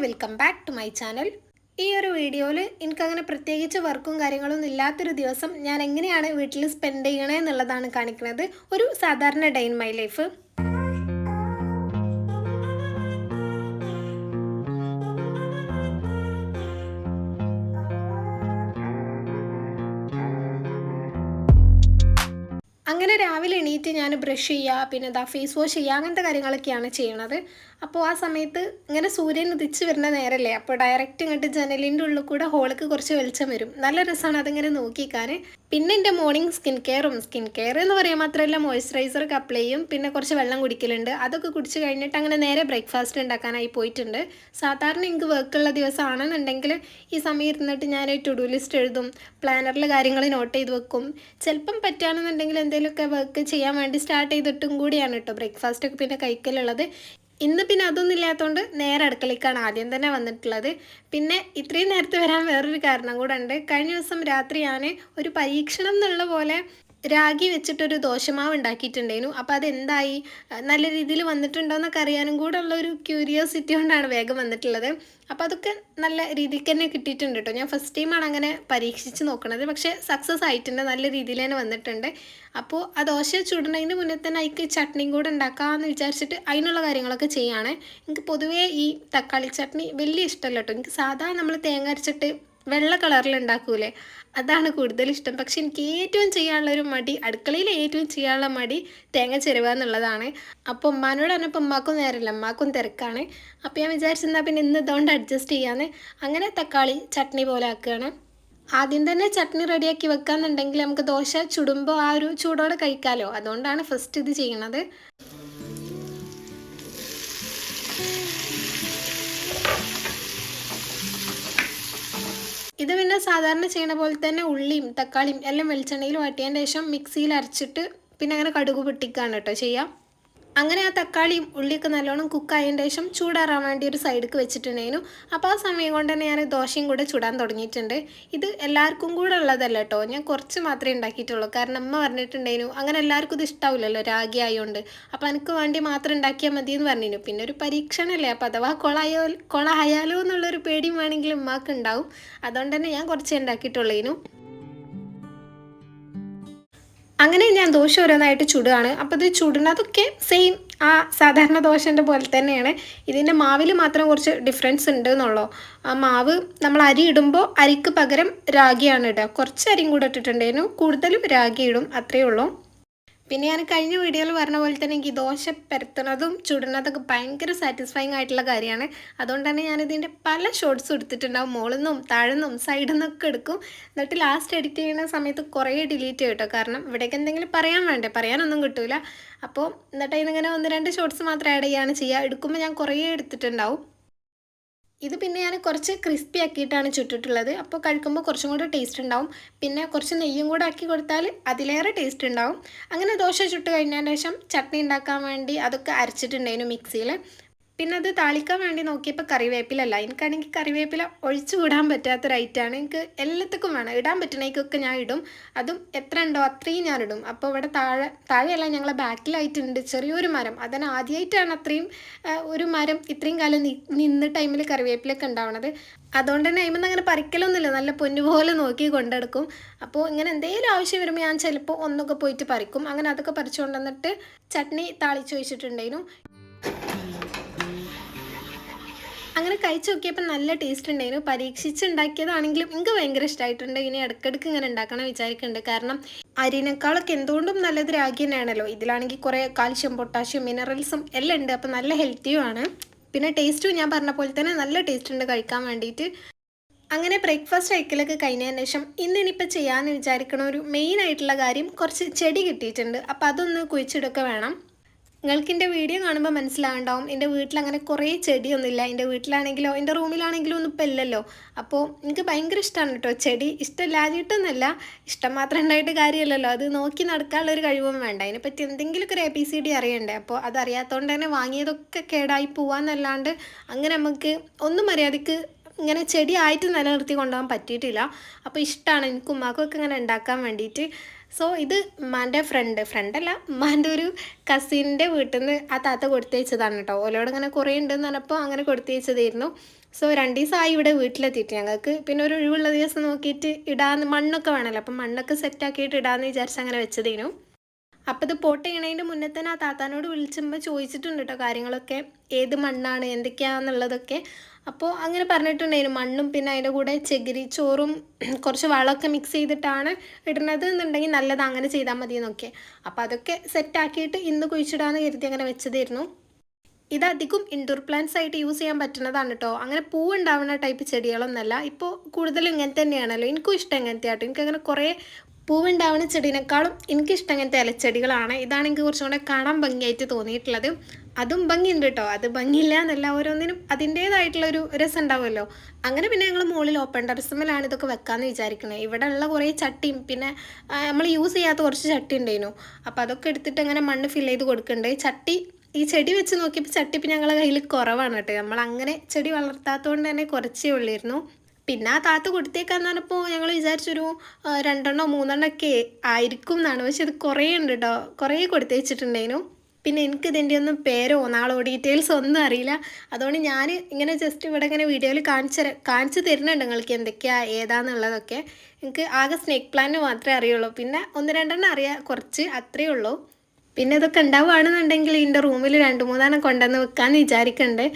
Welcome back to my channel. ഈ ഒരു വീഡിയോയിൽ എനിക്കങ്ങനെ പ്രത്യേകിച്ച് വർക്കും കാര്യങ്ങളൊന്നും ഇല്ലാത്തൊരു ദിവസം ഞാൻ എങ്ങനെയാണ് വീട്ടിൽ സ്പെൻഡ് ചെയ്യണേ എന്നുള്ളതാണ് കാണിക്കുന്നത്. ഒരു സാധാരണ ഡേ ഇൻ മൈ ലൈഫ്. അങ്ങനെ രാവിലെ എണീറ്റ് ഞാൻ ബ്രഷ് ചെയ്യുക, പിന്നെ ഫേസ് വാഷ് ചെയ്യുക, അങ്ങനത്തെ കാര്യങ്ങളൊക്കെയാണ് ചെയ്യണത്. അപ്പോൾ ആ സമയത്ത് ഇങ്ങനെ സൂര്യൻ ഉദിച്ച് വരുന്ന നേരമല്ലേ, അപ്പോൾ ഡയറക്റ്റ് ഇങ്ങോട്ട് ജനലിൻ്റെ ഉള്ളിൽ കൂടെ ഹോളിക്ക് കുറച്ച് വെളിച്ചം വരും. നല്ല രസമാണ് അതിങ്ങനെ നോക്കിക്കാൻ. പിന്നെ എൻ്റെ മോർണിംഗ് സ്കിൻ കെയർ എന്ന് പറയാൻ മാത്രമല്ല, മോയ്സ്ചറൈസറൊക്കെ അപ്ലൈ ചെയ്യും, പിന്നെ കുറച്ച് വെള്ളം കുടിക്കലുണ്ട്. അതൊക്കെ കുടിച്ച് കഴിഞ്ഞിട്ട് അങ്ങനെ നേരെ ബ്രേക്ക്ഫാസ്റ്റ് ഉണ്ടാക്കാനായി പോയിട്ടുണ്ട്. സാധാരണ എനിക്ക് വർക്കുള്ള ദിവസമാണെന്നുണ്ടെങ്കിൽ ഈ സമയം ഇരുന്നിട്ട് ഞാൻ ടു ഡു ലിസ്റ്റ് എഴുതും, പ്ലാനറിൽ കാര്യങ്ങൾ നോട്ട് ചെയ്ത് വെക്കും. ചിലപ്പം പറ്റുകയാണെന്നുണ്ടെങ്കിൽ എന്തെങ്കിലുമൊക്കെ വർക്ക് ചെയ്യാൻ വേണ്ടി സ്റ്റാർട്ട് ചെയ്തിട്ടും കൂടിയാണ് കേട്ടോ ബ്രേക്ക്ഫാസ്റ്റൊക്കെ പിന്നെ കഴിക്കലുള്ളത്. ഇന്ന് പിന്നെ അതൊന്നും ഇല്ലാത്തതുകൊണ്ട് നേരെ അടുക്കളയ്ക്കാണ് ആദ്യം തന്നെ വന്നിട്ടുള്ളത്. പിന്നെ ഇത്രയും നേരത്തെ വരാൻ വേറൊരു കാരണം കൂടെ ഉണ്ട്. കഴിഞ്ഞ ദിവസം രാത്രി ഞാൻ ഒരു പരീക്ഷണം എന്നുള്ള പോലെ രാഗി വെച്ചിട്ടൊരു ദോശമാവ് ഉണ്ടാക്കിയിട്ടുണ്ടായിരുന്നു. അപ്പോൾ അതെന്തായി, നല്ല രീതിയിൽ വന്നിട്ടുണ്ടോ എന്നൊക്കെ അറിയാനും കൂടെ ഉള്ളൊരു ക്യൂരിയോസിറ്റി കൊണ്ടാണ് വേഗം വന്നിട്ടുള്ളത്. അപ്പോൾ അതൊക്കെ നല്ല രീതിക്ക് തന്നെ കിട്ടിയിട്ടുണ്ട് കേട്ടോ. ഞാൻ ഫസ്റ്റ് ടൈമാണ് അങ്ങനെ പരീക്ഷിച്ച് നോക്കുന്നത്, പക്ഷേ സക്സസ് ആയിട്ടുണ്ട്, നല്ല രീതിയിൽ തന്നെ വന്നിട്ടുണ്ട്. അപ്പോൾ ആ ദോശ ചുടുന്നതിന് മുന്നേ തന്നെ അതിക്ക് ചട്നിയും കൂടെ ഉണ്ടാക്കാമെന്ന് വിചാരിച്ചിട്ട് അതിനുള്ള കാര്യങ്ങളൊക്കെ ചെയ്യുകയാണ്. എനിക്ക് പൊതുവേ ഈ തക്കാളി ചട്നി വലിയ ഇഷ്ടമല്ല കേട്ടോ. എനിക്ക് സാധാരണ നമ്മൾ തേങ്ങ അരച്ചിട്ട് വെള്ള കളറിൽ ഉണ്ടാക്കൂലേ, അതാണ് കൂടുതൽ ഇഷ്ടം. പക്ഷെ എനിക്ക് ഏറ്റവും ചെയ്യാനുള്ളൊരു മടി, അടുക്കളയിൽ ഏറ്റവും ചെയ്യാനുള്ള മടി തേങ്ങ ചിരവുക എന്നുള്ളതാണ്. അപ്പോൾ ഉമ്മാനോട് പറഞ്ഞപ്പോൾ ഉമ്മാക്കും നേരമില്ല, ഉമ്മാക്കും തിരക്കാണ്. അപ്പോൾ ഞാൻ വിചാരിച്ചെന്നാൽ പിന്നെ ഇന്ന് ഇതുകൊണ്ട് അഡ്ജസ്റ്റ് ചെയ്യാന്ന് അങ്ങനെ തക്കാളി ചട്നി പോലെ ആക്കുകയാണ്. ആദ്യം തന്നെ ചട്നി റെഡിയാക്കി വെക്കാന്നുണ്ടെങ്കിൽ നമുക്ക് ദോശ ചുടുമ്പോൾ ആ ഒരു ചൂടോടെ കഴിക്കാമല്ലോ, അതുകൊണ്ടാണ് ഫസ്റ്റ് ഇത് ചെയ്യണത്. ഇത് പിന്നെ സാധാരണ ചെയ്യണ പോലെ തന്നെ ഉള്ളിയും തക്കാളിയും എല്ലാം വെളിച്ചെണ്ണയിൽ വാട്ടിയതിന് ശേഷം മിക്സിയിൽ അരച്ചിട്ട് പിന്നെ അങ്ങനെ കടുക് പൊട്ടിക്കുകയാണ് കേട്ടോ ചെയ്യാം. അങ്ങനെ ആ തക്കാളിയും ഉള്ളിയൊക്കെ നല്ലോണം കുക്കായതിന് ശേഷം ചൂടാറാൻ വേണ്ടി ഒരു സൈഡിലേക്ക് വെച്ചിട്ടുണ്ടായിരുന്നു. അപ്പോൾ ആ സമയം കൊണ്ട് തന്നെ ഞാൻ ദോശയും കൂടെ ചുടാൻ തുടങ്ങിയിട്ടുണ്ട്. ഇത് എല്ലാവർക്കും കൂടെ ഉള്ളതല്ല കേട്ടോ, ഞാൻ കുറച്ച് മാത്രമേ ഉണ്ടാക്കിയിട്ടുള്ളൂ. കാരണം അമ്മ പറഞ്ഞിട്ടുണ്ടായിരുന്നു അങ്ങനെ എല്ലാവർക്കും ഇത് ഇഷ്ടാവില്ലല്ലോ രാഗി ആയതുകൊണ്ട്, അപ്പോൾ എനിക്ക് വേണ്ടി മാത്രം ഉണ്ടാക്കിയാൽ മതി എന്ന് പറഞ്ഞിരുന്നു. പിന്നെ ഒരു പരീക്ഷണമല്ലേ, അപ്പോൾ അഥവാ കൊളായാലോ എന്നുള്ളൊരു പേടിയും വേണമെങ്കിലും ഉമ്മാക്ക് ഉണ്ടാവും. അതുകൊണ്ട് തന്നെ ഞാൻ കുറച്ചേ ഉണ്ടാക്കിയിട്ടുള്ളേനു. അങ്ങനെ ഞാൻ ദോശ ഓരോന്നായിട്ട് ചുടുകയാണ്. അപ്പോൾ ഇത് ചുടുന്നതൊക്കെ സെയിം ആ സാധാരണ ദോശൻ്റെ പോലെ തന്നെയാണ്. ഇതിൻ്റെ മാവിൽ മാത്രം കുറച്ച് ഡിഫറൻസ് ഉണ്ട് എന്നുള്ളൂ. ആ മാവ് നമ്മൾ അരി ഇടുമ്പോൾ അരിക്ക് പകരം രാഗിയാണ് ഇടുക. കുറച്ച് അരിയും കൂടെ ഇട്ടിട്ടുണ്ടായിരുന്നു, കൂടുതലും രാഗി ഇടും, അത്രയേ ഉള്ളൂ. പിന്നെ ഞാൻ കഴിഞ്ഞ വീഡിയോയിൽ പറഞ്ഞ പോലെ തന്നെ എനിക്ക് ദോശ പരത്തുന്നതും ചുടുന്നതൊക്കെ ഭയങ്കര സാറ്റിസ്ഫൈങ് ആയിട്ടുള്ള കാര്യമാണ്. അതുകൊണ്ട് തന്നെ ഞാനിതിൻ്റെ പല ഷോർട്സും എടുത്തിട്ടുണ്ടാവും. മുകളിൽ നിന്നും താഴെ നിന്നും സൈഡിൽ നിന്നൊക്കെ എടുക്കും. എന്നിട്ട് ലാസ്റ്റ് എഡിറ്റ് ചെയ്യുന്ന സമയത്ത് കുറേ ഡിലീറ്റ് ചെയ്യും കേട്ടോ. കാരണം ഇവിടേക്ക് എന്തെങ്കിലും പറയാൻ വേണ്ടേ, പറയാനൊന്നും കിട്ടില്ല. അപ്പോൾ എന്നിട്ട് അതിനിങ്ങനെ 1-2 ഷോർട്സ് മാത്രം ആഡ് ചെയ്യുകയാണ് ചെയ്യുക. എടുക്കുമ്പോൾ ഞാൻ കുറേ എടുത്തിട്ടുണ്ടാവും. ഇത് പിന്നെ ഞാൻ കുറച്ച് ക്രിസ്പി ആക്കിയിട്ടാണ് ചുട്ടിട്ടുള്ളത്. അപ്പോൾ കഴിക്കുമ്പോൾ കുറച്ചും കൂടെ ടേസ്റ്റ് ഉണ്ടാവും. പിന്നെ കുറച്ച് നെയ്യും കൂടെ ആക്കി കൊടുത്താൽ അതിലേറെ ടേസ്റ്റ് ഉണ്ടാവും. അങ്ങനെ ദോശ ചുട്ട് കഴിഞ്ഞതിന് ശേഷം ചട്നി ഉണ്ടാക്കാൻ വേണ്ടി അതൊക്കെ അരച്ചിട്ടുണ്ടായിരുന്നു മിക്സിയിൽ. പിന്നെ അത് താളിക്കാൻ വേണ്ടി നോക്കിയപ്പോൾ കറിവേപ്പിലല്ല. എനിക്കാണെങ്കിൽ കറിവേപ്പില ഒഴിച്ചു വിടാൻ പറ്റാത്തൊരൈറ്റാണ്. എനിക്ക് എല്ലാത്തിനും വേണം, ഇടാൻ പറ്റണേക്കൊക്കെ ഞാൻ ഇടും. അതും എത്ര ഉണ്ടോ അത്രയും ഞാൻ ഇടും. അപ്പോൾ ഇവിടെ താഴെയല്ല, ഞങ്ങളെ ബാക്കിലായിട്ടുണ്ട് ചെറിയൊരു മരം. അതിന് ആദ്യമായിട്ടാണ് അത്രയും ഒരു മരം ഇത്രയും കാലം നിന്ന് ടൈമിൽ കറിവേപ്പിലൊക്കെ ഉണ്ടാവണത്. അതുകൊണ്ട് തന്നെ അതിൽ അങ്ങനെ പറിക്കലൊന്നുമില്ല, നല്ല പൊന്നുപോലെ നോക്കി കൊണ്ടെടുക്കും. അപ്പോൾ ഇങ്ങനെ എന്തെങ്കിലും ആവശ്യം വരുമ്പോൾ ഞാൻ ചിലപ്പോൾ ഒന്നൊക്കെ പോയിട്ട് പറിക്കും. അങ്ങനെ അതൊക്കെ പറിച്ചുകൊണ്ട് വന്നിട്ട് ചട്നി താളിച്ച് വെച്ചിട്ടുണ്ടായിരുന്നു. അങ്ങനെ കഴിച്ച് നോക്കിയപ്പോൾ നല്ല ടേസ്റ്റ് ഉണ്ടായിരുന്നു. പരീക്ഷിച്ചുണ്ടാക്കിയതാണെങ്കിലും എനിക്ക് ഭയങ്കര ഇഷ്ടമായിട്ടുണ്ട്. ഇനി ഇടയ്ക്കിടയ്ക്ക് ഇങ്ങനെ ഉണ്ടാക്കണം വിചാരിക്കുന്നുണ്ട്. കാരണം അരിനേക്കാളൊക്കെ എന്തുകൊണ്ടും നല്ലത് രാഗി തന്നെയാണല്ലോ. ഇതിലാണെങ്കിൽ കുറേ കാൽഷ്യം, പൊട്ടാഷ്യം, മിനറൽസും എല്ലാം ഉണ്ട്. അപ്പോൾ നല്ല ഹെൽത്തിയുമാണ്. പിന്നെ ടേസ്റ്റും ഞാൻ പറഞ്ഞ പോലെ തന്നെ നല്ല ടേസ്റ്റ് ഉണ്ട് കഴിക്കാൻ വേണ്ടിയിട്ട്. അങ്ങനെ ബ്രേക്ക്ഫാസ്റ്റ് കഴിക്കലൊക്കെ കഴിഞ്ഞതിന് ശേഷം ഇന്നിപ്പോൾ ചെയ്യാമെന്ന് വിചാരിക്കണ ഒരു മെയിൻ ആയിട്ടുള്ള കാര്യം, കുറച്ച് ചെടി കിട്ടിയിട്ടുണ്ട്. അപ്പോൾ അതൊന്ന് കുഴിച്ചിടൊക്കെ വേണം. നിങ്ങൾക്ക് എൻ്റെ വീഡിയോ കാണുമ്പോൾ മനസ്സിലാവുണ്ടാവും എൻ്റെ വീട്ടിലങ്ങനെ കുറേ ചെടിയൊന്നുമില്ല. എൻ്റെ വീട്ടിലാണെങ്കിലോ എൻ്റെ റൂമിലാണെങ്കിലോ ഒന്നും ഇപ്പോൾ ഇല്ലല്ലോ. അപ്പോൾ എനിക്ക് ഭയങ്കര ഇഷ്ടമാണ് കേട്ടോ ചെടി. ഇഷ്ടമില്ലാതിട്ടൊന്നുമല്ല, ഇഷ്ടം മാത്രം ഉണ്ടായിട്ട് കാര്യമില്ലല്ലോ, അത് നോക്കി നടക്കാനുള്ളൊരു കഴിവും വേണ്ട. അതിനെപ്പറ്റി എന്തെങ്കിലുമൊക്കെ ഒരു ABCD അറിയണ്ടേ. അപ്പോൾ അതറിയാത്തതുകൊണ്ട് തന്നെ വാങ്ങിയതൊക്കെ കേടായി പോവാന്നല്ലാണ്ട് അങ്ങനെ നമുക്ക് ഒന്നും മര്യാദയ്ക്ക് ഇങ്ങനെ ചെടിയായിട്ട് നിലനിർത്തി കൊണ്ടുപോകാൻ പറ്റിയിട്ടില്ല. അപ്പോൾ ഇഷ്ടമാണ് എനിക്ക് ഉമ്മാക്കൊക്കെ ഇങ്ങനെ ഉണ്ടാക്കാൻ വേണ്ടിയിട്ട്. സോ ഇത് ഉമ്മാൻ്റെ ഫ്രണ്ടല്ല, ഉമ്മാൻ്റെ ഒരു കസിൻ്റെ വീട്ടിൽ നിന്ന് ആ താത്ത കൊടുത്തയച്ചതാണ് കേട്ടോ. ഓലോട് ഇങ്ങനെ കുറേ ഉണ്ടെന്ന് പറഞ്ഞപ്പോൾ അങ്ങനെ കൊടുത്തയച്ചതായിരുന്നു. സോ 2 ദിവസമായി ഇവിടെ വീട്ടിലെത്തിയിട്ട് ഞങ്ങൾക്ക്. പിന്നെ ഒരു ഒഴിവുള്ള ദിവസം നോക്കിയിട്ട് ഇടാന്ന്, മണ്ണൊക്കെ വേണമല്ലോ, അപ്പം മണ്ണൊക്കെ സെറ്റാക്കിയിട്ട് ഇടാമെന്ന് വിചാരിച്ച് അങ്ങനെ വെച്ചതേനു. അപ്പോൾ ഇത് പോട്ട് ചെയ്യണതിൻ്റെ മുന്നേ തന്നെ ആ താത്താനോട് വിളിച്ചുമ്പോൾ ചോദിച്ചിട്ടുണ്ട് കേട്ടോ കാര്യങ്ങളൊക്കെ, ഏത് മണ്ണാണ് എന്തൊക്കെയാണെന്നുള്ളതൊക്കെ. അപ്പോൾ അങ്ങനെ പറഞ്ഞിട്ടുണ്ടായിരുന്നു, മണ്ണും പിന്നെ അതിൻ്റെ കൂടെ ചകിരി ചോറും കുറച്ച് വളമൊക്കെ മിക്സ് ചെയ്തിട്ടാണ് ഇടുന്നത് എന്നുണ്ടെങ്കിൽ നല്ലത്, അങ്ങനെ ചെയ്താൽ മതി എന്നൊക്കെ. അപ്പോൾ അതൊക്കെ സെറ്റാക്കിയിട്ട് ഇന്ന് കുഴിച്ചിടാമെന്ന് കരുതി അങ്ങനെ വെച്ചതായിരുന്നു. ഇതധികം ഇൻഡോർ പ്ലാന്റ്സ് ആയിട്ട് യൂസ് ചെയ്യാൻ പറ്റുന്നതാണ് കേട്ടോ. അങ്ങനെ പൂവുണ്ടാവുന്ന ടൈപ്പ് ചെടികളൊന്നല്ല. ഇപ്പോൾ കൂടുതലും ഇങ്ങനെ തന്നെയാണല്ലോ, എനിക്കും ഇഷ്ടം ഇങ്ങനത്തെ ആട്ടോ. എനിക്കങ്ങനെ കുറേ പൂവുണ്ടാവുന്ന ചെടീനേക്കാളും എനിക്കിഷ്ടം അങ്ങനത്തെ ഇലച്ചെടികളാണ്. ഇതാണ് എനിക്ക് കുറച്ചും കൂടെ കാണാൻ ഭംഗിയായിട്ട് തോന്നിയിട്ടുള്ളത്. അതും ഭംഗിയുണ്ട് കേട്ടോ, അത് ഭംഗിയില്ല എന്നല്ല, ഓരോന്നിനും അതിൻ്റേതായിട്ടുള്ളൊരു രസം ഉണ്ടാവുമല്ലോ. അങ്ങനെ പിന്നെ ഞങ്ങൾ മുകളിൽ ഓപ്പൺ ടെറസിന്മേലാണ് ഇതൊക്കെ വെക്കാമെന്ന് വിചാരിക്കുന്നത്. ഇവിടെ ഉള്ള കുറേ ചട്ടിയും പിന്നെ നമ്മൾ യൂസ് ചെയ്യാത്ത കുറച്ച് ചട്ടി ഉണ്ടായിരുന്നു. അപ്പോൾ അതൊക്കെ എടുത്തിട്ട് അങ്ങനെ മണ്ണ് ഫില്ല് ചെയ്ത് കൊടുക്കുന്നുണ്ട്. ചട്ടി ഈ ചെടി വെച്ച് നോക്കിയപ്പോൾ ചട്ടി ഇപ്പം ഞങ്ങളുടെ കയ്യിൽ കുറവാണ് കേട്ടോ. നമ്മൾ അങ്ങനെ ചെടി വളർത്താത്തതുകൊണ്ട് തന്നെ കുറച്ചേ ഉള്ളിരുന്നു. പിന്നെ ആ താത്ത കൊടുത്തേക്കാന്ന് പറഞ്ഞപ്പോൾ ഞങ്ങൾ വിചാരിച്ചൊരു 2 3 ഒക്കെ ആയിരിക്കും എന്നാണ്. പക്ഷെ ഇത് കുറേ ഉണ്ട് കേട്ടോ, കുറേ കൊടുത്തേച്ചിട്ടുണ്ടായിരുന്നു. പിന്നെ എനിക്ക് ഇതിൻ്റെ ഒന്നും പേരോ നാളോ ഡീറ്റെയിൽസ് ഒന്നും അറിയില്ല. അതുകൊണ്ട് ഞാൻ ഇങ്ങനെ ജസ്റ്റ് ഇവിടെ ഇങ്ങനെ വീഡിയോയിൽ കാണിച്ച് തരുന്നുണ്ട് നിങ്ങൾക്ക് എന്തൊക്കെയാണ് ഏതാണെന്നുള്ളതൊക്കെ. എനിക്ക് ആകെ സ്നേക്ക് പ്ലാന്റ് മാത്രമേ അറിയുള്ളൂ, പിന്നെ 1 2 അറിയാം, കുറച്ച് അത്രയേ ഉള്ളൂ. പിന്നെ ഇതൊക്കെ ഉണ്ടാവുകയാണെന്നുണ്ടെങ്കിൽ എൻ്റെ റൂമിൽ 2 3 കൊണ്ടുവന്ന് വെക്കാമെന്ന് വിചാരിക്കുന്നുണ്ട്.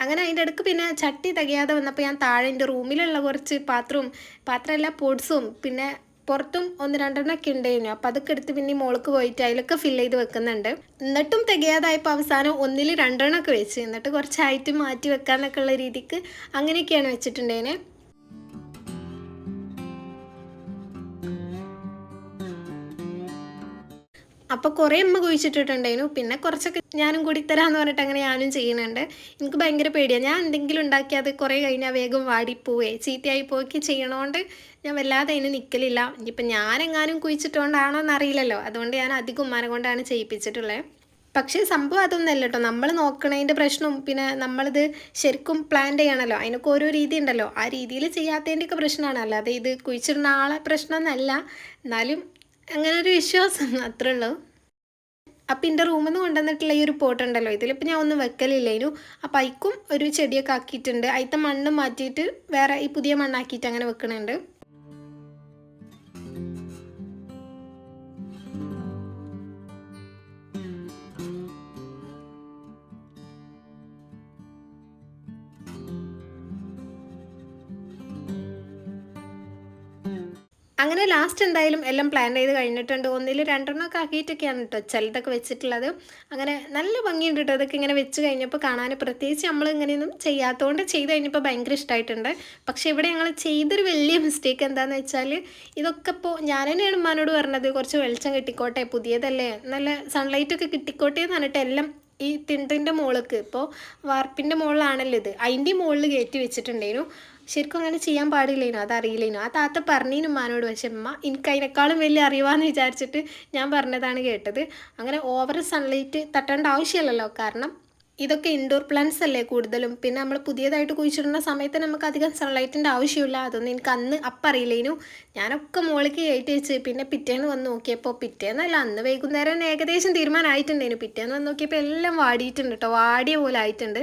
അങ്ങനെ അതിൻ്റെ ഇടയ്ക്ക് പിന്നെ ചട്ടി തികയാതെ വന്നപ്പോൾ ഞാൻ താഴെ എൻ്റെ റൂമിലുള്ള കുറച്ച് പാത്രമല്ല പൊട്സും പിന്നെ പുറത്തും 1 2 ഒക്കെ ഉണ്ടായിരുന്നു. അപ്പോൾ അതൊക്കെ എടുത്ത് പിന്നെ മോൾക്ക് പോയിട്ട് അതിലൊക്കെ ഫില്ല് ചെയ്ത് വെക്കുന്നുണ്ട്. എന്നിട്ടും തികയാതായപ്പോൾ അവസാനം 1 2 ഒക്കെ വെച്ച്, എന്നിട്ട് കുറച്ചായിട്ട് മാറ്റി വെക്കാന്നൊക്കെ ഉള്ള രീതിക്ക് അങ്ങനെയൊക്കെയാണ് വെച്ചിട്ടുണ്ടേനെ. അപ്പോൾ കുറേ അമ്മ കുഴിച്ചിട്ടിട്ടുണ്ടായിരുന്നു. പിന്നെ കുറച്ചൊക്കെ ഞാനും കൂടി തരാമെന്ന് പറഞ്ഞിട്ട് അങ്ങനെ ഞാനും ചെയ്യുന്നുണ്ട്. എനിക്ക് ഭയങ്കര പേടിയാണ്, ഞാൻ എന്തെങ്കിലും ഉണ്ടാക്കി അത് കുറേ കഴിഞ്ഞാൽ വേഗം വാടിപ്പോവേ ചീത്തയായി പോവുകയൊക്കെ ചെയ്യണോണ്ട് ഞാൻ വല്ലാതെ അതിന് നിൽക്കലില്ല. ഇനിയിപ്പോൾ ഞാനെങ്ങാനും കുഴിച്ചിട്ടുകൊണ്ടാണോ എന്നറിയില്ലല്ലോ, അതുകൊണ്ട് ഞാൻ അധികം ഉമ്മാനെ കൊണ്ടാണ് ചെയ്യിപ്പിച്ചിട്ടുള്ളത്. പക്ഷേ സംഭവം അതൊന്നല്ല കേട്ടോ, നമ്മൾ നോക്കണതിൻ്റെ പ്രശ്നവും പിന്നെ നമ്മളിത് ശരിക്കും പ്ലാൻ ചെയ്യണമല്ലോ, അതിനൊക്കെ ഓരോ രീതി ഉണ്ടല്ലോ, ആ രീതിയിൽ ചെയ്യാത്തതിൻ്റെയൊക്കെ പ്രശ്നമാണ്, അല്ലാതെ ഇത് കുഴിച്ചിടുന്ന ആളെ പ്രശ്നമൊന്നല്ല. എന്നാലും അങ്ങനെ ഒരു വിശ്വാസം അത്രേ ഉള്ളൂ. അപ്പം എൻ്റെ റൂമിൽ നിന്ന് കൊണ്ടുവന്നിട്ടുള്ള ഈ ഒരു പോട്ട് ഉണ്ടല്ലോ, ഇതിലിപ്പോൾ ഞാൻ ഒന്നും വെക്കലില്ലേനു. അപ്പം അതിക്കും ഒരു ചെടിയൊക്കെ ആക്കിയിട്ടുണ്ട്. അതിത്തെ മണ്ണ് മാറ്റിയിട്ട് വേറെ ഈ പുതിയ മണ്ണാക്കിയിട്ട് അങ്ങനെ വെക്കണുണ്ട്. അങ്ങനെ ലാസ്റ്റ് എന്തായാലും എല്ലാം പ്ലാൻ ചെയ്ത് കഴിഞ്ഞിട്ടുണ്ട്. 1 2 ഒക്കെ ആക്കിയിട്ടൊക്കെയാണ് കേട്ടോ ചിലതൊക്കെ വെച്ചിട്ടുള്ളത്. അങ്ങനെ നല്ല ഭംഗിയുണ്ട് കേട്ടോ അതൊക്കെ ഇങ്ങനെ വെച്ച് കഴിഞ്ഞപ്പോൾ കാണാൻ. പ്രത്യേകിച്ച് നമ്മൾ ഇങ്ങനെയൊന്നും ചെയ്യാത്തതുകൊണ്ട് ചെയ്ത് കഴിഞ്ഞപ്പോൾ ഭയങ്കര ഇഷ്ടമായിട്ടുണ്ട്. പക്ഷേ ഇവിടെ ഞങ്ങൾ ചെയ്തൊരു വലിയ മിസ്റ്റേക്ക് എന്താണെന്ന് വെച്ചാൽ, ഇതൊക്കെ ഇപ്പോൾ ഞാൻ തന്നെയാണ് ഉമ്മാനോട് പറഞ്ഞത്, കുറച്ച് വെളിച്ചം കിട്ടിക്കോട്ടെ, പുതിയതല്ലേ, നല്ല സൺലൈറ്റൊക്കെ കിട്ടിക്കോട്ടെ എന്ന് പറഞ്ഞിട്ട് എല്ലാം ഈ തിണ്ടിൻ്റെ മുകളിലേക്ക്, ഇപ്പോൾ വാർപ്പിൻ്റെ മുകളിലാണല്ലോ ഇത്, അതിൻ്റെ മുകളിൽ കയറ്റി വെച്ചിട്ടുണ്ടായിരുന്നു. ശരിക്കും അങ്ങനെ ചെയ്യാൻ പാടില്ലേനു, അതറിയില്ലേനു. ആ താത്ത പറഞ്ഞേനു ഉമ്മാനോട്, പക്ഷെ ഉമ്മ എനിക്ക് അതിനേക്കാളും വലിയ അറിവാന്ന് വിചാരിച്ചിട്ട് ഞാൻ പറഞ്ഞതാണ് കേട്ടത്. അങ്ങനെ ഓവർ സൺലൈറ്റ് തട്ടേണ്ട ആവശ്യമില്ലല്ലോ, കാരണം ഇതൊക്കെ ഇൻഡോർ പ്ലാന്റ്സ് അല്ലേ കൂടുതലും. പിന്നെ നമ്മൾ പുതിയതായിട്ട് കുഴിച്ചിടുന്ന സമയത്ത് നമുക്ക് അധികം സൺലൈറ്റിൻ്റെ ആവശ്യമില്ല. അതൊന്നും എനിക്ക് അന്ന് അപ്പം അറിയില്ലേനു. ഞാനൊക്കെ മുകളിലേക്ക് കയറ്റി വെച്ച് പിന്നെ പിറ്റേന്ന് വന്ന് നോക്കിയപ്പോൾ, പിറ്റേന്നല്ല അന്ന് വൈകുന്നേരം ഏകദേശം തീരുമാനമായിട്ടുണ്ടേനു. പിറ്റേന്ന് വന്ന് നോക്കിയപ്പോൾ എല്ലാം വാടിയിട്ടുണ്ട് കേട്ടോ, വാടിയ പോലെ ആയിട്ടുണ്ട്.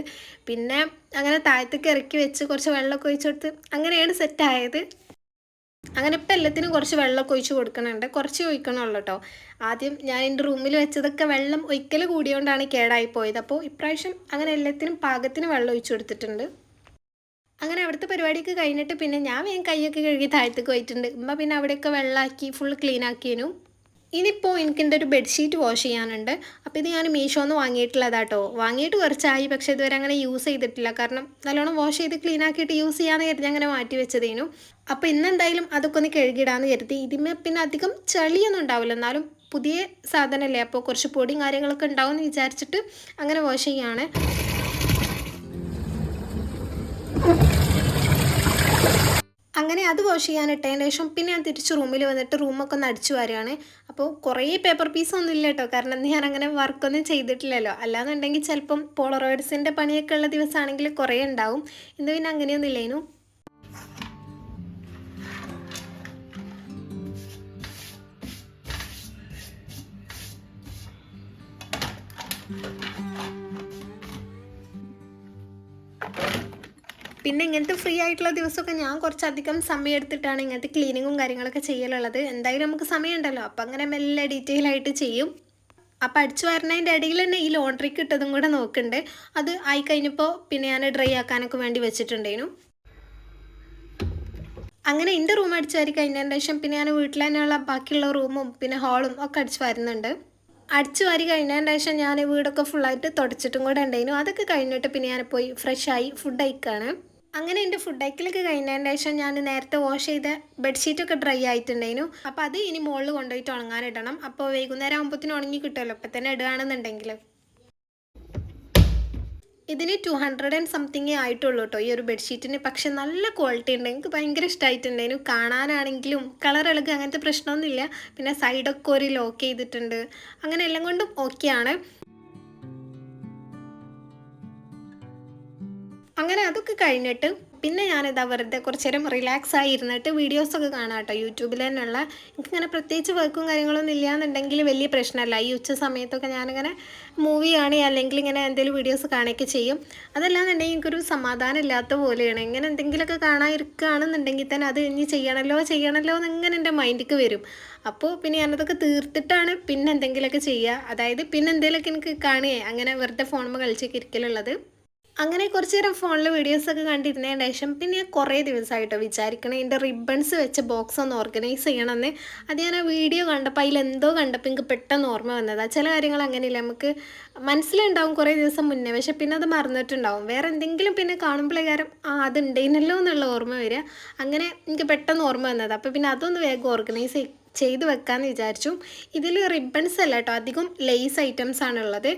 പിന്നെ അങ്ങനെ താഴത്തേക്ക് ഇറക്കി വെച്ച് കുറച്ച് വെള്ളമൊക്കെ ഒഴിച്ചെടുത്ത് അങ്ങനെയാണ് സെറ്റായത്. അങ്ങനെ ഇപ്പം എല്ലാത്തിനും കുറച്ച് വെള്ളമൊക്കെ ഒഴിച്ച് കൊടുക്കണുണ്ട്, കുറച്ച് ഒഴിക്കണമല്ലോ കേട്ടോ. ആദ്യം ഞാൻ എൻ്റെ റൂമിൽ വെച്ചതൊക്കെ വെള്ളം ഒഴിക്കൽ കൂടിയോണ്ടാണ് കേടായി പോയത്. അപ്പോൾ ഇപ്രാവശ്യം അങ്ങനെ എല്ലാത്തിനും പാകത്തിന് വെള്ളം ഒഴിച്ചു കൊടുത്തിട്ടുണ്ട്. അങ്ങനെ അവിടുത്തെ പരിപാടിയൊക്കെ കഴിഞ്ഞിട്ട് പിന്നെ ഞാൻ വേഗം കൈയൊക്കെ കഴുകി താഴത്തേക്ക് പോയിട്ടുണ്ട്. ഉമ്മ പിന്നെ അവിടെയൊക്കെ വെള്ളമാക്കി ഫുൾ ക്ലീൻ ആക്കിയേനു. ഇനിയിപ്പോൾ എനിക്കെൻ്റെ ഒരു ബെഡ്ഷീറ്റ് വാഷ് ചെയ്യാനുണ്ട്. അപ്പോൾ ഇത് ഞാൻ മീഷോന്ന് വാങ്ങിയിട്ടുള്ളതാട്ടോ. വാങ്ങിയിട്ട് കുറച്ചായി, പക്ഷേ ഇതുവരെ അങ്ങനെ യൂസ് ചെയ്തിട്ടില്ല. കാരണം നല്ലോണം വാഷ് ചെയ്ത് ക്ലീൻ ആക്കിയിട്ട് യൂസ് ചെയ്യാമെന്ന് കരുതി അങ്ങനെ മാറ്റി വെച്ചതേനു. അപ്പോൾ ഇന്നെന്തായാലും അതൊക്കെ ഒന്ന് കഴുകിയിടാമെന്ന് കരുതി. ഇതിന്മേ പിന്നെ അധികം ചളിയൊന്നും ഉണ്ടാവില്ല, എന്നാലും പുതിയ സാധനമല്ലേ, അപ്പോൾ കുറച്ച് പൊടിയും കാര്യങ്ങളൊക്കെ ഉണ്ടാവും എന്ന് വിചാരിച്ചിട്ട് അങ്ങനെ വാഷ് ചെയ്യുകയാണ്. അങ്ങനെ അത് വാഷ് ചെയ്യാനിട്ടതിന് ശേഷം പിന്നെ ഞാൻ തിരിച്ച് റൂമിൽ വന്നിട്ട് റൂമൊക്കെ ഒന്ന് അടിച്ചു വാരുകയാണ്. അപ്പോൾ കുറേ പേപ്പർ പീസൊന്നും ഇല്ല കേട്ടോ, കാരണം ഞാൻ അങ്ങനെ വർക്കൊന്നും ചെയ്തിട്ടില്ലല്ലോ. അല്ലാന്നുണ്ടെങ്കിൽ ചിലപ്പം പോളറോയിഡ്സിൻ്റെ പണിയൊക്കെ ഉള്ള ദിവസമാണെങ്കിൽ കുറേ ഉണ്ടാവും. ഇന്ന് പിന്നെ അങ്ങനെയൊന്നും ഇല്ലേനു. പിന്നെ ഇങ്ങനത്തെ ഫ്രീ ആയിട്ടുള്ള ദിവസമൊക്കെ ഞാൻ കുറച്ചധികം സമയം എടുത്തിട്ടാണ് ഇങ്ങനത്തെ ക്ലീനിങ്ങും കാര്യങ്ങളൊക്കെ ചെയ്യലുള്ളത്. എന്തായാലും നമുക്ക് സമയമുണ്ടല്ലോ, അപ്പം അങ്ങനെ മെല്ലെ ഡീറ്റെയിൽ ആയിട്ട് ചെയ്യും. അപ്പം അടിച്ചു വരുന്നതിൻ്റെ ഇടയിൽ തന്നെ ഈ ലോണ്ട്രിക്ക് ഇട്ടതും കൂടെ നോക്കുന്നുണ്ട്. അത് ആയി കഴിഞ്ഞപ്പോൾ പിന്നെ ഞാൻ ഡ്രൈ ആക്കാനൊക്കെ വേണ്ടി വെച്ചിട്ടുണ്ടായിരുന്നു. അങ്ങനെ എൻ്റെ റൂം അടിച്ചു വാരി കഴിഞ്ഞതിന് ശേഷം പിന്നെ ഞാൻ വീട്ടിൽ തന്നെയുള്ള ബാക്കിയുള്ള റൂമും പിന്നെ ഹാളും ഒക്കെ അടിച്ചു വരുന്നുണ്ട്. അടിച്ചു വാരി കഴിഞ്ഞതിന് ശേഷം ഞാൻ വീടൊക്കെ ഫുള്ളായിട്ട് തുടച്ചിട്ടും കൂടെ ഉണ്ടായിരുന്നു. അതൊക്കെ കഴിഞ്ഞിട്ട് പിന്നെ ഞാൻ പോയി ഫ്രഷായി ഫുഡ് കഴിക്കുകയാണ്. അങ്ങനെ എൻ്റെ ഫുഡ് കഴിക്കലൊക്കെ കഴിഞ്ഞതിന് ശേഷം ഞാൻ നേരത്തെ വാഷ് ചെയ്ത ബെഡ്ഷീറ്റൊക്കെ ഡ്രൈ ആയിട്ടുണ്ടായിരുന്നു. അപ്പോൾ അത് ഇനി മുകളിൽ കൊണ്ടുപോയിട്ട് ഉണങ്ങാനിടണം. അപ്പോൾ വൈകുന്നേരം ആകുമ്പോഴത്തേനും ഉണങ്ങി കിട്ടുമല്ലോ ഇപ്പം തന്നെ ഇടുകയാണെന്നുണ്ടെങ്കിൽ. ഇതിന് 200 ആൻഡ് സംതിങ്ങേ ആയിട്ടുള്ളൂ കേട്ടോ ഈ ഒരു ബെഡ്ഷീറ്റിന്. പക്ഷെ നല്ല ക്വാളിറ്റി ഉണ്ട്, എനിക്ക് ഭയങ്കര ഇഷ്ടമായിട്ടുണ്ടായിരുന്നു. കാണാനാണെങ്കിലും കളർ ഇളകുക അങ്ങനത്തെ പ്രശ്നമൊന്നുമില്ല. പിന്നെ സൈഡൊക്കെ ഒരു ലോക്ക് ചെയ്തിട്ടുണ്ട്. അങ്ങനെ എല്ലാം കൊണ്ടും ഓക്കെയാണ്. അങ്ങനെ അതൊക്കെ കഴിഞ്ഞിട്ട് പിന്നെ ഞാനിതാ വെറുതെ കുറച്ച് നേരം റിലാക്സ് ആയി ഇരുന്നിട്ട് വീഡിയോസൊക്കെ കാണാം കേട്ടോ യൂട്യൂബിൽ തന്നെയുള്ള. എനിക്കിങ്ങനെ പ്രത്യേകിച്ച് വർക്കും കാര്യങ്ങളൊന്നും ഇല്ലയെന്നുണ്ടെങ്കിൽ വലിയ പ്രശ്നമല്ല. ഈ ഉച്ച സമയത്തൊക്കെ ഞാനിങ്ങനെ മൂവി കാണുക അല്ലെങ്കിൽ ഇങ്ങനെ എന്തെങ്കിലും വീഡിയോസ് കാണുകയൊക്കെ ചെയ്യും. അതല്ലാന്നുണ്ടെങ്കിൽ എനിക്കൊരു സമാധാനം ഇല്ലാത്ത പോലെയാണ്. ഇങ്ങനെ എന്തെങ്കിലുമൊക്കെ കാണാതിരിക്കുകയാണെന്നുണ്ടെങ്കിൽ തന്നെ അത് ഇനി ചെയ്യണമല്ലോ ചെയ്യണമല്ലോ എന്നിങ്ങനെ എൻ്റെ മൈൻഡിലേക്ക് വരും. അപ്പോൾ പിന്നെ ഞാനതൊക്കെ തീർത്തിട്ടാണ് പിന്നെ എന്തെങ്കിലുമൊക്കെ ചെയ്യുക. അതായത് പിന്നെ എന്തെങ്കിലുമൊക്കെ എനിക്ക് കാണുകയെ അങ്ങനെ വെറുതെ ഫോണിൽ കളിച്ചൊക്കെ ഇരിക്കലുള്ളത്. അങ്ങനെ കുറച്ച് നേരം ഫോണിൽ വീഡിയോസൊക്കെ കണ്ടിരുന്നതിന് ശേഷം പിന്നെ ഞാൻ കുറേ ദിവസമായിട്ടോ വിചാരിക്കണേ എൻ്റെ റിബൺസ് വെച്ച ബോക്സ് ഒന്ന് ഓർഗനൈസ് ചെയ്യണമെന്ന്. അത് ഞാൻ ആ വീഡിയോ കണ്ടപ്പോൾ അതിലെന്തോ കണ്ടപ്പോൾ എനിക്ക് പെട്ടെന്ന് ഓർമ്മ വന്നതാണ്. ചില കാര്യങ്ങൾ അങ്ങനെയില്ല, നമുക്ക് മനസ്സിലുണ്ടാവും കുറേ ദിവസം മുന്നേ, പക്ഷെ പിന്നെ അത് മറന്നിട്ടുണ്ടാവും. വേറെ എന്തെങ്കിലും പിന്നെ കാണുമ്പോഴേ കാര്യം അതുണ്ടായിരുന്നല്ലോ എന്നുള്ള ഓർമ്മ വരിക. അങ്ങനെ എനിക്ക് പെട്ടെന്ന് ഓർമ്മ വന്നത്. അപ്പോൾ പിന്നെ അതൊന്ന് വേഗം ഓർഗനൈസ് ചെയ്ത് വെക്കാമെന്ന് വിചാരിച്ചു. ഇതിൽ റിബൺസ് അല്ല കേട്ടോ, അധികം ലേസ് ഐറ്റംസ് ആണുള്ളത്.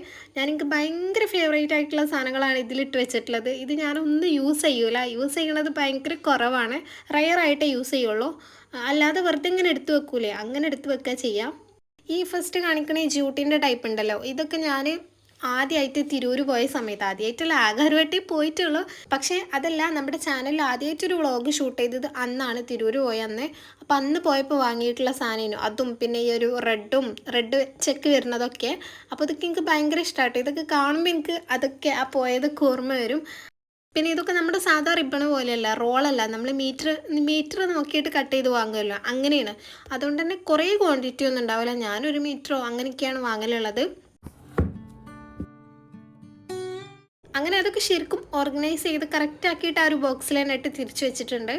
എനിക്ക് ഭയങ്കര ഫേവറേറ്റ് ആയിട്ടുള്ള സാധനങ്ങളാണ് ഇതിലിട്ട് വെച്ചിട്ടുള്ളത്. ഇത് ഞാനൊന്നും യൂസ് ചെയ്യൂല, യൂസ് ചെയ്യണത് ഭയങ്കര കുറവാണ്, റയറായിട്ടേ യൂസ് ചെയ്യുള്ളൂ. അല്ലാതെ വെറുതെ ഇങ്ങനെ എടുത്ത് വെക്കൂലേ, അങ്ങനെ എടുത്ത് വെക്കുക ചെയ്യാം. ഈ ഫസ്റ്റ് കാണിക്കണ ഈ ജ്യൂട്ടിൻ്റെ ടൈപ്പ് ഉണ്ടല്ലോ, ഇതൊക്കെ ഞാൻ ആദ്യമായിട്ട് തിരൂർ പോയ സമയത്ത്, ആദ്യമായിട്ടുള്ള ആകെ ഒരു വട്ടി പോയിട്ടുള്ളൂ. പക്ഷേ അതല്ല, നമ്മുടെ ചാനലിൽ ആദ്യമായിട്ടൊരു വ്ളോഗ് ഷൂട്ട് ചെയ്തത് അന്നാണ്, തിരൂർ പോയ അന്ന്. അപ്പം അന്ന് പോയപ്പോൾ വാങ്ങിയിട്ടുള്ള സാധനമായിരുന്നു അതും. പിന്നെ ഈ ഒരു റെഡ് ചെക്ക് വരുന്നതൊക്കെ. അപ്പോൾ ഇതൊക്കെ എനിക്ക് ഭയങ്കര ഇഷ്ടമായിട്ട്. ഇതൊക്കെ കാണുമ്പോൾ എനിക്ക് അതൊക്കെ ആ പോയതൊക്കെ ഓർമ്മ വരും. പിന്നെ ഇതൊക്കെ നമ്മുടെ സാധാ റിബണ് പോലെയല്ല, റോളല്ല, നമ്മൾ മീറ്റർ നോക്കിയിട്ട് കട്ട് ചെയ്ത് വാങ്ങുമല്ലോ, അങ്ങനെയാണ്. അതുകൊണ്ട് തന്നെ കുറേ ക്വാണ്ടിറ്റി ഒന്നും ഉണ്ടാവില്ല. ഞാനൊരു മീറ്ററോ അങ്ങനെയൊക്കെയാണ് വാങ്ങലുള്ളത്. അങ്ങനെ അതൊക്കെ ശരിക്കും ഓർഗനൈസ് ചെയ്ത് കറക്റ്റ് ആക്കിയിട്ട് ആ ഒരു ബോക്സിൽ തന്നെ ഇട്ട് തിരിച്ചു വെച്ചിട്ടുണ്ട്.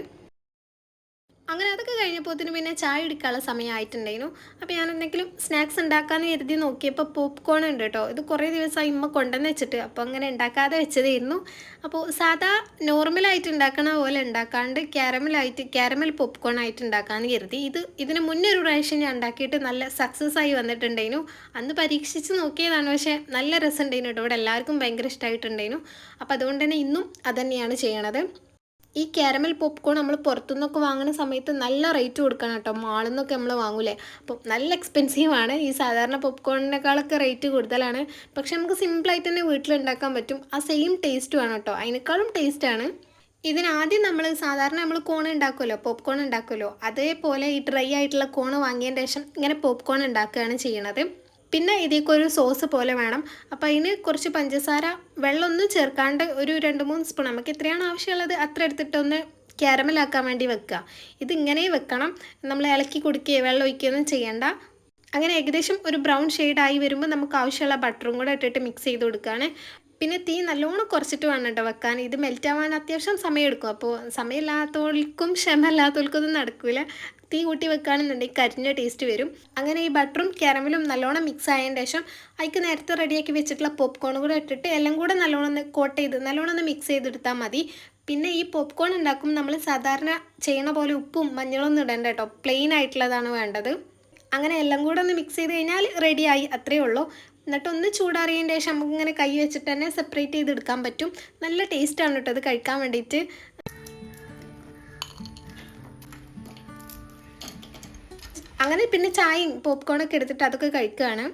അങ്ങനെ അതൊക്കെ കഴിഞ്ഞപ്പോഴത്തേന് പിന്നെ ചായ കുടിക്കാനുള്ള സമയമായിട്ടുണ്ടായിരുന്നു. അപ്പോൾ ഞാൻ എന്തെങ്കിലും സ്നാക്സ് ഉണ്ടാക്കാമെന്ന് കരുതി നോക്കിയപ്പോൾ പോപ്കോൺ ഉണ്ട് കേട്ടോ. ഇത് കുറേ ദിവസമായി ഇമ്മ കൊണ്ടുവന്ന് വെച്ചിട്ട്, അപ്പോൾ അങ്ങനെ ഉണ്ടാക്കാതെ വെച്ചതായിരുന്നു. അപ്പോൾ സാധാ നോർമലായിട്ട് ഉണ്ടാക്കണ പോലെ ഉണ്ടാക്കാണ്ട് ക്യാരമൽ പോപ്കോൺ ആയിട്ട് ഉണ്ടാക്കാമെന്ന് കരുതി. ഇതിന് മുന്നേ ഒരു പ്രാവശ്യം ഞാൻ ഉണ്ടാക്കിയിട്ട് നല്ല സക്സസ് ആയി വന്നിട്ടുണ്ടായിരുന്നു. അന്ന് പരീക്ഷിച്ച് നോക്കിയതാണ്, പക്ഷേ നല്ല രസം ഉണ്ടായിരുന്നു കേട്ടോ. ഇവിടെ എല്ലാവർക്കും ഭയങ്കര ഇഷ്ടമായിട്ടുണ്ടായിരുന്നു. അപ്പോൾ അതുകൊണ്ട് തന്നെ ഇന്നും അതുതന്നെയാണ് ചെയ്യണത്. ഈ ക്യാരമൽ പോപ്കോൺ നമ്മൾ പുറത്തുനിന്നൊക്കെ വാങ്ങുന്ന സമയത്ത് നല്ല റേറ്റ് കൊടുക്കണം കേട്ടോ, മാളിൽ നിന്നൊക്കെ നമ്മൾ വാങ്ങൂലേ. അപ്പോൾ നല്ല എക്സ്പെൻസീവാണ്. ഈ സാധാരണ പോപ്കോണിനേക്കാളൊക്കെ റേറ്റ് കൂടുതലാണ്. പക്ഷെ നമുക്ക് സിമ്പിളായിട്ട് തന്നെ വീട്ടിലുണ്ടാക്കാൻ പറ്റും. ആ സെയിം ടേസ്റ്റ് വേണം കേട്ടോ, അതിനേക്കാളും ടേസ്റ്റാണ്. ഇതിനാദ്യം നമ്മൾ കോൺ ഉണ്ടാക്കുമല്ലോ, പോപ്കോൺ ഉണ്ടാക്കുമല്ലോ, അതേപോലെ ഈ ഡ്രൈ ആയിട്ടുള്ള കോൺ വാങ്ങിയതിന് ശേഷം ഇങ്ങനെ പോപ്കോൺ ഉണ്ടാക്കുകയാണ് ചെയ്യണത്. പിന്നെ ഇതിലേക്കൊരു സോസ് പോലെ വേണം. അപ്പോൾ അതിന് കുറച്ച് പഞ്ചസാര, വെള്ളമൊന്നും ചേർക്കാണ്ട് ഒരു 2-3 സ്പൂൺ, നമുക്ക് എത്രയാണ് ആവശ്യമുള്ളത് അത്ര എടുത്തിട്ടൊന്ന് ക്യാരമലാക്കാൻ വേണ്ടി വെക്കുക. ഇതിങ്ങനെ വെക്കണം, നമ്മൾ ഇളക്കി കുടിക്കുകയോ വെള്ളം ഒഴിക്കുകയൊന്നും ചെയ്യണ്ട. അങ്ങനെ ഏകദേശം ഒരു ബ്രൗൺ ഷെയ്ഡായി വരുമ്പോൾ നമുക്ക് ആവശ്യമുള്ള ബട്ടറും കൂടെ ഇട്ടിട്ട് മിക്സ് ചെയ്ത് കൊടുക്കുകയാണ്. പിന്നെ തീ നല്ലോണം കുറച്ചിട്ട് വേണം കേട്ടോ വെക്കാൻ. ഇത് മെൽറ്റ് ആവാൻ അത്യാവശ്യം സമയമെടുക്കും. അപ്പോൾ സമയമില്ലാത്തവർക്കും ക്ഷമയില്ലാത്തവർക്കും ഒന്നും നടക്കില്ല. തീ കൂട്ടി വെക്കുകയാണെന്നുണ്ടെങ്കിൽ കരിഞ്ഞ ടേസ്റ്റ് വരും. അങ്ങനെ ഈ ബട്ടറും ക്യാരമലും നല്ലോണം മിക്സ് ആയതിന് ശേഷം അതിക്ക് നേരത്തെ റെഡിയാക്കി വെച്ചിട്ടുള്ള പോപ്കോൺ കൂടെ ഇട്ടിട്ട് എല്ലാം കൂടെ നല്ലോണം ഒന്ന് കോട്ട് ചെയ്ത് നല്ലോണം ഒന്ന് മിക്സ് ചെയ്തെടുത്താൽ മതി. പിന്നെ ഈ പോപ്കോൺ ഉണ്ടാക്കും നമ്മൾ സാധാരണ ചെയ്യണ പോലെ ഉപ്പും മഞ്ഞളൊന്നും ഇടണ്ട കേട്ടോ, പ്ലെയിൻ ആയിട്ടുള്ളതാണ് വേണ്ടത്. അങ്ങനെ എല്ലാം കൂടെ ഒന്ന് മിക്സ് ചെയ്ത് കഴിഞ്ഞാൽ റെഡിയായി, അത്രയേ ഉള്ളൂ. എന്നിട്ടൊന്ന് ചൂടാറിയതിന് ശേഷം നമുക്കിങ്ങനെ കൈ വെച്ചിട്ട് തന്നെ സെപ്പറേറ്റ് ചെയ്തെടുക്കാൻ പറ്റും. നല്ല ടേസ്റ്റാണ് കേട്ടോ അത് കഴിക്കാൻ വേണ്ടിയിട്ട്. അങ്ങനെ പിന്നെ ചായയും പോപ്കോണൊക്കെ എടുത്തിട്ട് അതൊക്കെ കഴിക്കുകയാണ്.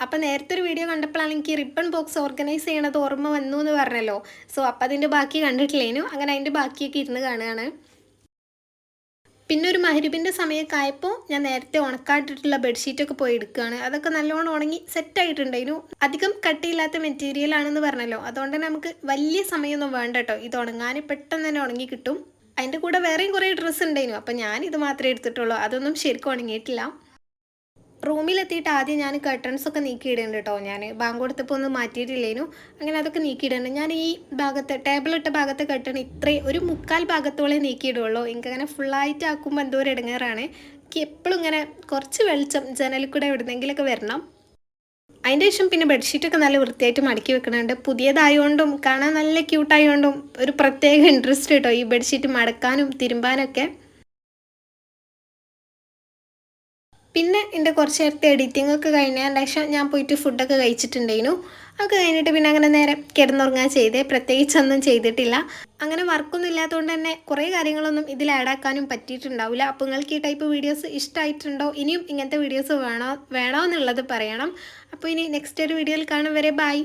അപ്പം നേരത്തെ ഒരു വീഡിയോ കണ്ടപ്പോഴാണ് എനിക്ക് റിബൺ ബോക്സ് ഓർഗനൈസ് ചെയ്യണത് ഓർമ്മ വന്നു എന്ന് പറഞ്ഞല്ലോ. സോ അപ്പം അതിൻ്റെ ബാക്കി കണ്ടിട്ടില്ലേനു. അങ്ങനെ അതിൻ്റെ ബാക്കിയൊക്കെ ഇരുന്ന് കാണുകയാണ്. പിന്നെ ഒരു മഹരിബിൻ്റെ സമയമൊക്കെ ആയപ്പോൾ ഞാൻ നേരത്തെ ഉണക്കാട്ടിട്ടുള്ള ബെഡ്ഷീറ്റൊക്കെ പോയി എടുക്കുകയാണ്. അതൊക്കെ നല്ലോണം ഉണങ്ങി സെറ്റായിട്ടുണ്ടായിരുന്നു. അധികം കട്ടിയില്ലാത്ത മെറ്റീരിയൽ ആണെന്ന് പറഞ്ഞല്ലോ, അതുകൊണ്ട് തന്നെ നമുക്ക് വലിയ സമയമൊന്നും വേണ്ട കേട്ടോ. ഇത് ഉണങ്ങാൻ പെട്ടെന്ന് തന്നെ ഉണങ്ങി കിട്ടും. അതിൻ്റെ കൂടെ വേറെയും കുറേ ഡ്രസ്സ് ഉണ്ടായിരുന്നു, അപ്പോൾ ഞാൻ ഇത് മാത്രമേ എടുത്തിട്ടുള്ളൂ. അതൊന്നും ശരിക്കും ഉണങ്ങിയിട്ടില്ല. റൂമിലെത്തിയിട്ട് ആദ്യം ഞാൻ കർട്ടൻസൊക്കെ നീക്കിയിടുന്നുണ്ട് കേട്ടോ. ഞാൻ ബാങ്ക് കൊടുത്തപ്പോൾ ഒന്നും മാറ്റിയിട്ടില്ലേനു. അങ്ങനെ അതൊക്കെ നീക്കിയിടുന്നുണ്ട്. ഞാൻ ഈ ഭാഗത്ത് ടേബിളിട്ട ഭാഗത്ത് കർട്ടൺ ഇത്രയും ഒരു മുക്കാൽ ഭാഗത്തോളം നീക്കിയിടുള്ളൂ. എനിക്കങ്ങനെ ഫുള്ളായിട്ട് ആക്കുമ്പോൾ എന്തോ ഒരു ഇടങ്ങേറാണ്. എനിക്ക് എപ്പോഴും ഇങ്ങനെ കുറച്ച് വെളിച്ചം ജനലിൽ കൂടെ എവിടുന്നെങ്കിലൊക്കെ വരണം. അതിൻ്റെ ശേഷം പിന്നെ ബെഡ്ഷീറ്റൊക്കെ നല്ല വൃത്തിയായിട്ട് മടക്കി വെക്കുന്നുണ്ട്. പുതിയതായതുകൊണ്ടും കാണാൻ നല്ല ക്യൂട്ടായതുകൊണ്ടും ഒരു പ്രത്യേക ഇൻട്രസ്റ്റ് കേട്ടോ ഈ ബെഡ്ഷീറ്റ് മടക്കാനും തിരുമ്പാനൊക്കെ. പിന്നെ എൻ്റെ കുറച്ച് നേരത്തെ എഡിറ്റിംഗ് ഒക്കെ കഴിഞ്ഞതിന് ശേഷം ഞാൻ പോയിട്ട് ഫുഡൊക്കെ കഴിച്ചിട്ടുണ്ടായിരുന്നു. അതൊക്കെ കഴിഞ്ഞിട്ട് പിന്നെ അങ്ങനെ നേരെ കിടന്നുറങ്ങാൻ ചെയ്തേ, പ്രത്യേകിച്ചൊന്നും ചെയ്തിട്ടില്ല. അങ്ങനെ വർക്കൊന്നും ഇല്ലാത്തതുകൊണ്ട് തന്നെ കുറേ കാര്യങ്ങളൊന്നും ഇതിൽ ആഡാക്കാനും പറ്റിയിട്ടുണ്ടാവില്ല. അപ്പോൾ നിങ്ങൾക്ക് ഈ ടൈപ്പ് വീഡിയോസ് ഇഷ്ടമായിട്ടുണ്ടോ, ഇനിയും ഇങ്ങനത്തെ വീഡിയോസ് വേണോ എന്നുള്ളത് പറയണം. അപ്പോൾ ഇനി നെക്സ്റ്റ് ഒരു വീഡിയോയിൽ കാണും വരെ ബൈ.